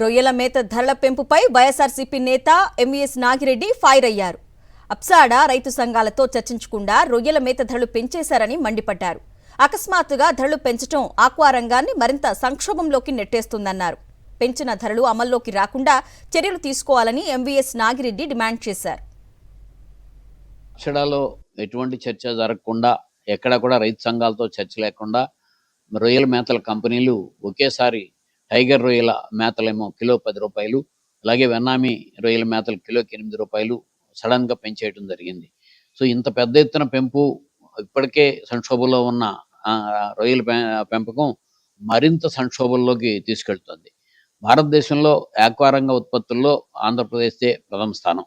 రొయ్యల మేత ధరల పెంపుపై వైఎస్ఆర్సీపీ నేత ఎంవీఎస్ నాగిరెడ్డి ఫైర్ అయ్యారు. అప్సాడా రైతు సంఘాలతో చర్చించకుండా రొయ్యల మేత ధరలు పెంచేశారని మండిపడ్డారు. అకస్మాత్తుగా ధరలు పెంచడం ఆక్వా రంగాన్ని మరింత సంక్షోభంలోకి నెట్టేస్తుందన్నారు. పెంచిన ధరలు అమల్లోకి రాకుండా చర్యలు తీసుకోవాలని ఎంవీఎస్ నాగిరెడ్డి డిమాండ్ చేశారు. అప్సడాలో ఎటువంటి చర్చ జరగకుండా, ఎక్కడ కూడా రైతు సంఘాలతో చర్చ లేకుండా రొయ్యల మేతల కంపెనీలు ఒకేసారి టైగర్ రొయ్యల మేతలేమో కిలో 10 రూపాయలు, అలాగే వెన్నామి రొయ్యల మేతలు కిలోకి 8 రూపాయలు సడన్గా పెంచేయడం జరిగింది. సో ఇంత పెద్ద ఎత్తున పెంపు ఇప్పటికే సంక్షోభంలో ఉన్న రొయ్యల పెంపకం మరింత సంక్షోభంలోకి తీసుకెళ్తుంది. భారతదేశంలో ఆక్వా రంగ ఉత్పత్తుల్లో ఆంధ్రప్రదేశ్దే ప్రథమ స్థానం.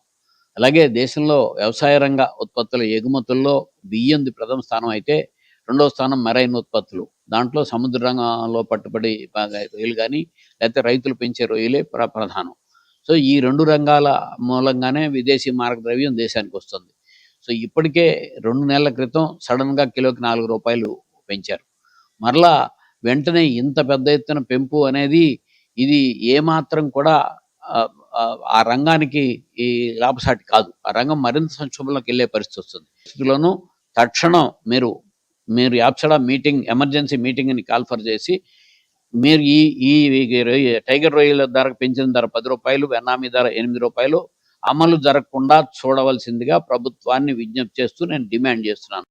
అలాగే దేశంలో వ్యవసాయ రంగ ఉత్పత్తుల ఎగుమతుల్లో బియ్యంది ప్రథమ స్థానం అయితే, రెండవ స్థానం మెరైన్ ఉత్పత్తులు. దాంట్లో సముద్ర రంగంలో పట్టుబడి రొయ్యలు కానీ లేకపోతే రైతులు పెంచే రొయ్యలే ప్రధానం. సో ఈ 2 రంగాల మూలంగానే విదేశీ మారకద్రవ్యం దేశానికి వస్తుంది. సో ఇప్పటికే 2 నెలల క్రితం సడన్గా కిలోకి 4 రూపాయలు పెంచారు. మరలా వెంటనే ఇంత పెద్ద ఎత్తున పెంపు అనేది ఇది ఏమాత్రం కూడా ఆ రంగానికి ఈ లాభసాటి కాదు. ఆ రంగం మరింత సంక్షోభంలోకి వెళ్ళే పరిస్థితి వస్తుంది. స్థితిలోనూ తక్షణం మీరు యాప్సడా మీటింగ్, ఎమర్జెన్సీ మీటింగ్ని కాల్ఫర్ చేసి మీరు ఈ టైగర్ రొయ్యల ధర పెంచిన ధర 10 రూపాయలు, వెన్నామి ధర 8 రూపాయలు అమలు జరగకుండా చూడవలసిందిగా ప్రభుత్వాన్ని విజ్ఞప్తి చేస్తూ నేను డిమాండ్ చేస్తున్నాను.